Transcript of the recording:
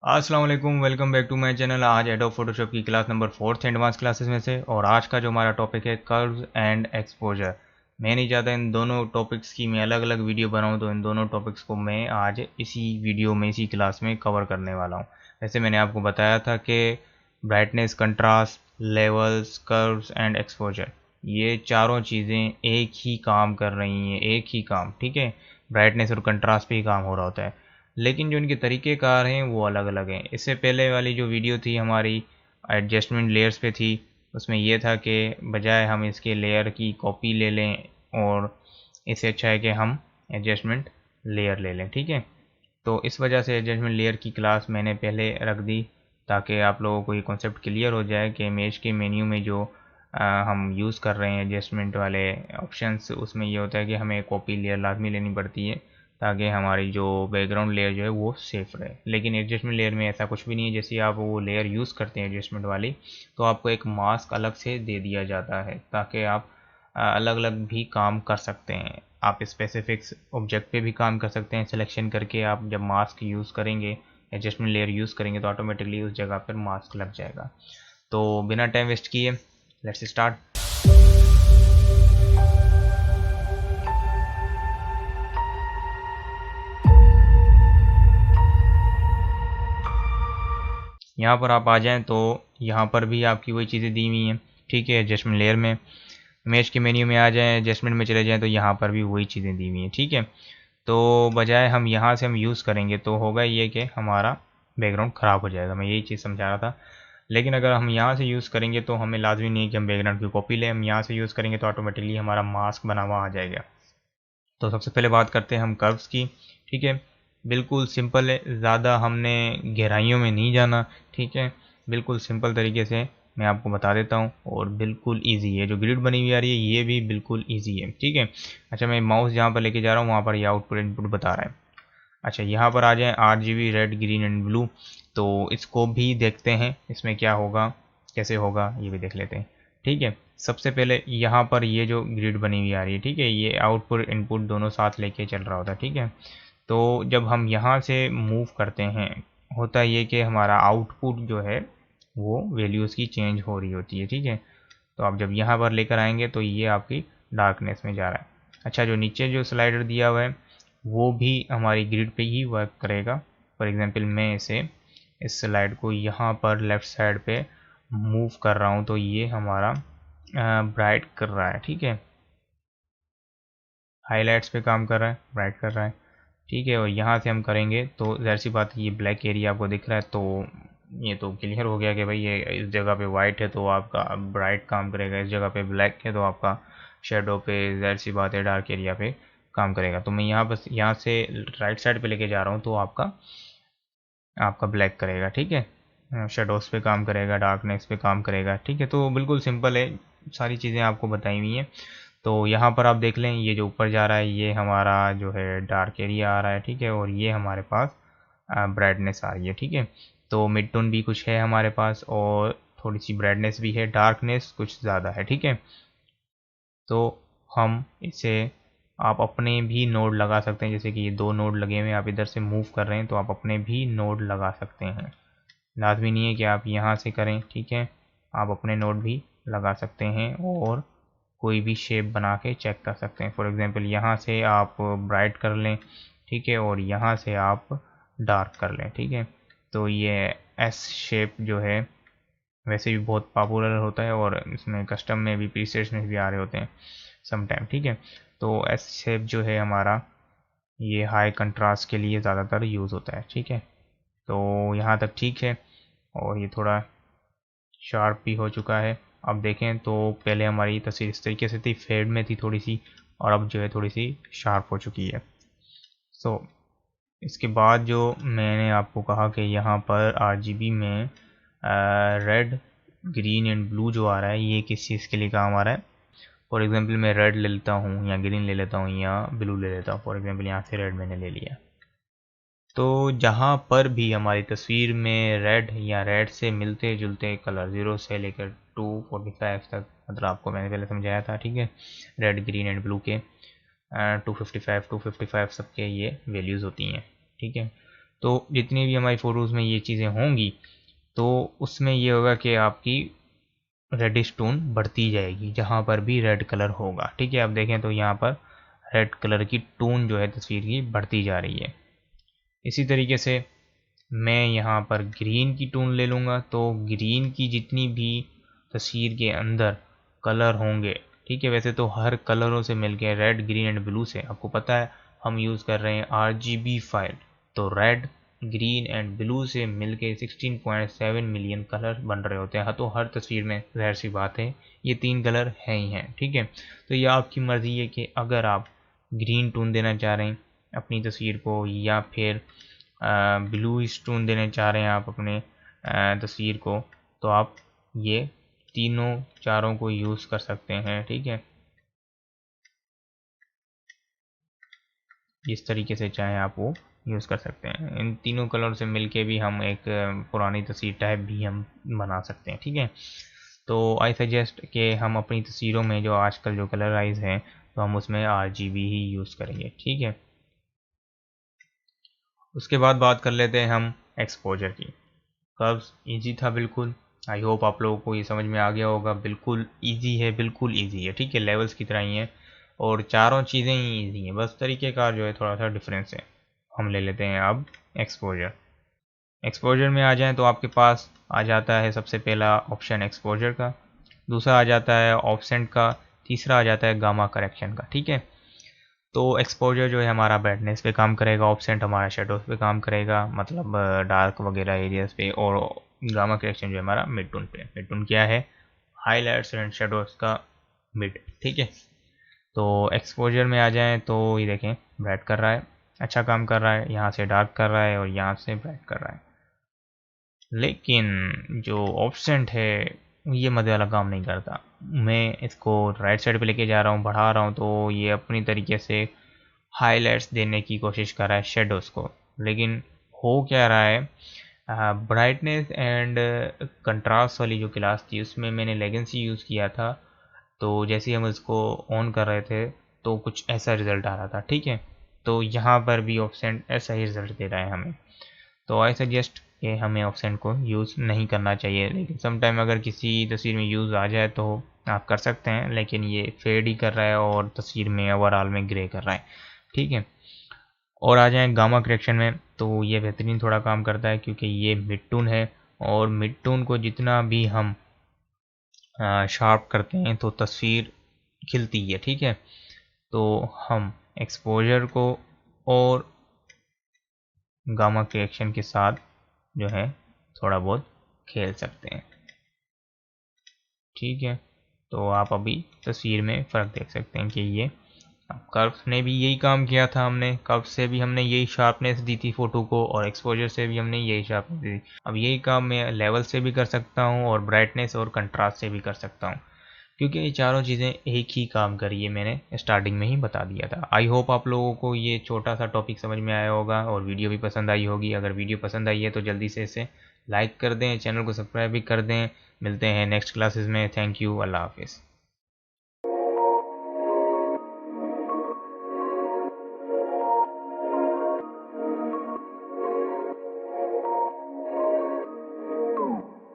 अस्सलाम वालेकुम, welcome back to my channel. आज एडोब फोटोशॉप की class number 4th advance classes में से, और आज का जो हमारा टॉपिक है कर्व्स एंड एक्सपोजर। मैं नहीं चाहता इन दोनों टॉपिक्स की मैं अलग अलग वीडियो बनाऊं, तो इन दोनों टॉपिक्स को मैं आज इसी वीडियो में इसी क्लास में कवर करने वाला हूं। वैसे मैंने आपको बताया था कि brightness, contrast, levels, curves and exposure, ये चारों चीज़ें एक ही काम कर रही हैं, एक ही काम, ठीक है। ब्राइटनेस और कंट्रास्ट पे ही काम हो रहा होता है, लेकिन जो इनके तरीक़ेकार हैं वो अलग-अलग हैं। इससे पहले वाली जो वीडियो थी हमारी एडजस्टमेंट लेयर्स पे थी, उसमें ये था कि बजाय हम इसके लेयर की कॉपी ले लें, और इससे अच्छा है कि हम एडजस्टमेंट लेयर ले लें, ठीक है। तो इस वजह से एडजस्टमेंट लेयर की क्लास मैंने पहले रख दी, ताकि आप लोगों को ये कॉन्सेप्ट क्लियर हो जाए कि इमेज के मेन्यू में जो हम यूज़ कर रहे हैं एडजस्टमेंट वाले ऑप्शंस, उसमें ये होता है कि हमें कॉपी लेयर लाजमी लेनी पड़ती है, ताकि हमारी जो बैकग्राउंड लेयर जो है वो सेफ़ रहे। लेकिन एडजस्टमेंट लेयर में ऐसा कुछ भी नहीं है। जैसे आप वो लेयर यूज़ करते हैं एडजस्टमेंट वाली, तो आपको एक मास्क अलग से दे दिया जाता है, ताकि आप अलग अलग भी काम कर सकते हैं। आप स्पेसिफिक्स ऑब्जेक्ट पे भी काम कर सकते हैं सिलेक्शन करके। आप जब मास्क यूज़ करेंगे, एडजस्टमेंट लेयर यूज़ करेंगे, तो ऑटोमेटिकली उस जगह पर मास्क लग जाएगा। तो बिना टाइम वेस्ट किए लेट्स स्टार्ट। यहाँ पर आप आ जाएं तो यहाँ पर भी आपकी वही चीज़ें दी हुई हैं, ठीक है। एडजस्टमेंट लेयर में इमेज के मेन्यू में आ जाएं, एडजस्टमेंट में चले जाएं, तो यहाँ पर भी वही चीज़ें दी हुई हैं, ठीक है। तो बजाय हम यहाँ से हम यूज़ करेंगे तो होगा ये कि हमारा बैकग्राउंड ख़राब हो जाएगा। मैं यही चीज़ समझा रहा था। लेकिन अगर हम यहाँ से यूज़ करेंगे तो हमें लाजमी नहीं है कि हम बैकग्राउंड की कॉपी लें। हम यहाँ से यूज़ करेंगे तो ऑटोमेटिकली हमारा मास्क बना हुआ आ जाएगा। तो सबसे पहले बात करते हैं हम कर्व्स की, ठीक है। बिल्कुल सिंपल है, ज़्यादा हमने गहराइयों में नहीं जाना, ठीक है। बिल्कुल सिंपल तरीके से मैं आपको बता देता हूँ, और बिल्कुल इजी है। जो ग्रिड बनी हुई आ रही है ये भी बिल्कुल इजी है, ठीक है। अच्छा, मैं माउस जहाँ पर लेके जा रहा हूँ वहाँ पर ये आउटपुट इनपुट बता रहा है। अच्छा, यहाँ पर आ जाएँ RGB red, green and blue. तो इसको भी देखते हैं, इसमें क्या होगा, कैसे होगा, ये भी देख लेते हैं, ठीक है। सबसे पहले यहाँ पर ये जो ग्रिड बनी हुई आ रही है, ठीक है, ये आउटपुट इनपुट दोनों साथ लेके चल रहा होता है, ठीक है। तो जब हम यहाँ से मूव करते हैं, होता ये कि हमारा आउटपुट जो है वो वैल्यूज़ की चेंज हो रही होती है, ठीक है। तो आप जब यहाँ पर लेकर आएंगे तो ये आपकी डार्कनेस में जा रहा है। अच्छा, जो नीचे जो स्लाइडर दिया हुआ है वो भी हमारी ग्रिड पे ही वर्क करेगा। फॉर एग्जांपल मैं इस स्लाइड को यहाँ पर लेफ़्ट साइड पे मूव कर रहा हूँ, तो ये हमारा ब्राइट कर रहा है, ठीक है। हाइलाइट्स पे काम कर रहा है, ब्राइट कर रहा है, ठीक है। और यहाँ से हम करेंगे तो ज़ाहिर सी बात है, ये ब्लैक एरिया आपको दिख रहा है, तो ये तो क्लियर हो गया कि भाई ये इस जगह पे वाइट है तो आपका ब्राइट काम करेगा, इस जगह पे ब्लैक है तो आपका शेडो पे, ज़ाहिर सी बात है, डार्क एरिया पे काम करेगा। तो मैं यहाँ बस यहाँ से राइट साइड पे लेके जा रहा हूँ, तो आपका आपका ब्लैक करेगा, ठीक है। शेडोज़ पे काम करेगा, डार्कनेस पे काम करेगा, ठीक है। तो बिल्कुल सिंपल है, सारी चीज़ें आपको बताई हुई हैं। तो यहाँ पर आप देख लें, ये जो ऊपर जा रहा है ये हमारा जो है डार्क एरिया आ रहा है, ठीक है। और ये हमारे पास ब्राइटनेस आ रही है, ठीक है। तो मिड टोन भी कुछ है हमारे पास, और थोड़ी सी ब्राइटनेस भी है, डार्कनेस कुछ ज़्यादा है, ठीक है। तो हम इसे, आप अपने भी नोड लगा सकते हैं, जैसे कि ये दो नोड लगे हुए हैं, आप इधर से मूव कर रहे हैं तो आप अपने भी नोड लगा सकते हैं। लाजमी नहीं है कि आप यहाँ से करें, ठीक है। आप अपने नोड भी लगा सकते हैं और कोई भी शेप बना के चेक कर सकते हैं। फॉर एग्जांपल यहाँ से आप ब्राइट कर लें, ठीक है, और यहाँ से आप डार्क कर लें, ठीक है। तो ये एस शेप जो है वैसे भी बहुत पॉपुलर होता है, और इसमें कस्टम में भी, प्रीसेट्स में भी आ रहे होते हैं समटाइम, ठीक है। तो एस शेप जो है हमारा, ये हाई कंट्रास्ट के लिए ज़्यादातर यूज़ होता है, ठीक है। तो यहाँ तक ठीक है, और ये थोड़ा शार्प भी हो चुका है। अब देखें तो पहले हमारी तस्वीर इस तरीके से थी, फेड में थी थोड़ी सी, और अब जो है थोड़ी सी शार्प हो चुकी है। सो इसके बाद जो मैंने आपको कहा कि यहाँ पर RGB में रेड, ग्रीन एंड ब्लू जो आ रहा है, ये किस चीज़ के लिए काम आ रहा है। फॉर एग्जांपल मैं रेड ले लेता हूँ, या ग्रीन ले लेता हूँ, या ब्लू ले लेता हूँ। फॉर एग्जांपल यहाँ से रेड मैंने ले लिया। तो जहाँ पर भी हमारी तस्वीर में रेड या रेड से मिलते जुलते कलर 0 से लेकर 245 तक, मतलब आपको मैंने पहले समझाया था, ठीक है, रेड, ग्रीन एंड ब्लू के 255 सबके ये वैल्यूज़ होती हैं, ठीक है। तो जितनी भी हमारी फ़ोटोज़ में ये चीज़ें होंगी तो उसमें ये होगा कि आपकी रेडिश टोन बढ़ती जाएगी जहाँ पर भी रेड कलर होगा। ठीक है, अब देखें तो यहाँ पर रेड कलर की टोन जो है तस्वीर की बढ़ती जा रही है। इसी तरीके से मैं यहाँ पर ग्रीन की टोन ले लूँगा, तो ग्रीन की जितनी भी तस्वीर के अंदर कलर होंगे, ठीक है, वैसे तो हर कलरों से मिलके रेड ग्रीन एंड ब्लू से आपको पता है हम यूज़ कर रहे हैं RGB फाइल, तो रेड ग्रीन एंड ब्लू से मिलके 16.7 मिलियन कलर बन रहे होते हैं। तो हर तस्वीर में ज़ाहिर सी बात है ये 3 कलर हैं ही हैं। ठीक है, तो ये आपकी मर्ज़ी है कि अगर आप ग्रीन टोन देना चाह रहे हैं अपनी तस्वीर को या फिर ब्लू टोन देने चाह रहे हैं आप अपने तस्वीर को, तो आप ये तीनों चारों को यूज़ कर सकते हैं। ठीक है, जिस तरीके से चाहें आप वो यूज़ कर सकते हैं। इन तीनों कलर से मिलके भी हम एक पुरानी तस्वीर टाइप भी हम बना सकते हैं। ठीक है, तो आई सजेस्ट कि हम अपनी तस्वीरों में जो आजकल जो कलराइज हैं तो हम उसमें RGB ही यूज़ करेंगे। ठीक है, उसके बाद बात कर लेते हैं हम एक्सपोजर की। कर्व्स इजी था बिल्कुल। आई होप आप लोगों को ये समझ में आ गया होगा। बिल्कुल इजी है, बिल्कुल इजी है। ठीक है, लेवल्स की तरह ही है और चारों चीज़ें ही इजी हैं, बस तरीक़ेकार जो है थोड़ा सा डिफरेंस है। हम ले लेते हैं अब एक्सपोजर। एक्सपोजर में आ जाएं तो आपके पास आ जाता है सबसे पहला ऑप्शन एक्सपोजर का, दूसरा आ जाता है ऑफसेट का, तीसरा आ जाता है गामा करेक्शन का। ठीक है, तो एक्सपोजर जो है हमारा ब्राइटनेस पे काम करेगा, ऑफसेट हमारा शेडोज पे काम करेगा, मतलब डार्क वगैरह एरियाज पे, और गामा करेक्शन जो है हमारा मिड टोन पे। मिड टोन क्या है? हाईलाइट्स एंड शेडोज का मिड। ठीक है, तो एक्सपोजर में आ जाएं तो ये देखें ब्राइट कर रहा है, अच्छा काम कर रहा है, यहाँ से डार्क कर रहा है और यहाँ से ब्राइट कर रहा है। लेकिन जो ऑफसेट है ये मज़े वाला काम नहीं करता। मैं इसको राइट साइड पे लेके जा रहा हूँ, बढ़ा रहा हूँ, तो ये अपनी तरीके से हाइलाइट्स देने की कोशिश कर रहा है शेडोज़ को। लेकिन हो क्या रहा है, ब्राइटनेस एंड कंट्रास्ट वाली जो क्लास थी उसमें मैंने लेगेंसी यूज़ किया था, तो जैसे ही हम इसको ऑन कर रहे थे तो कुछ ऐसा रिज़ल्ट आ रहा था। ठीक है, तो यहाँ पर भी ऑप्शन ऐसा ही रिज़ल्ट दे रहा है हमें। तो आई सजेस्ट कि हमें ऑप्शन को यूज़ नहीं करना चाहिए, लेकिन समटाइम अगर किसी तस्वीर में यूज़ आ जाए तो आप कर सकते हैं, लेकिन ये फेड ही कर रहा है और तस्वीर में ओवरऑल में ग्रे कर रहा है। ठीक है, और आ जाएँ गामा करेक्शन में, तो ये बेहतरीन थोड़ा काम करता है क्योंकि ये मिड टोन है और मिड टोन को जितना भी हम शार्प करते हैं तो तस्वीर खिलती है। ठीक है, तो हम एक्सपोजर को और गामा करेक्शन के साथ जो है थोड़ा बहुत खेल सकते हैं। ठीक है, तो आप अभी तस्वीर में फ़र्क देख सकते हैं कि ये कर्व ने भी यही काम किया था, हमने कर्व से भी हमने यही शार्पनेस दी थी फ़ोटो को और एक्सपोजर से भी हमने यही शार्पनेस दी थी। अब यही काम मैं लेवल से भी कर सकता हूँ और ब्राइटनेस और कंट्रास्ट से भी कर सकता हूँ, क्योंकि ये चारों चीज़ें एक ही काम करी है, मैंने स्टार्टिंग में ही बता दिया था। आई होप आप लोगों को ये छोटा सा टॉपिक समझ में आया होगा और वीडियो भी पसंद आई होगी। अगर वीडियो पसंद आई है तो जल्दी से इसे लाइक कर दें, चैनल को सब्सक्राइब भी कर दें। मिलते हैं नेक्स्ट क्लासेस में। थैंक यू, अल्लाह हाफिज़।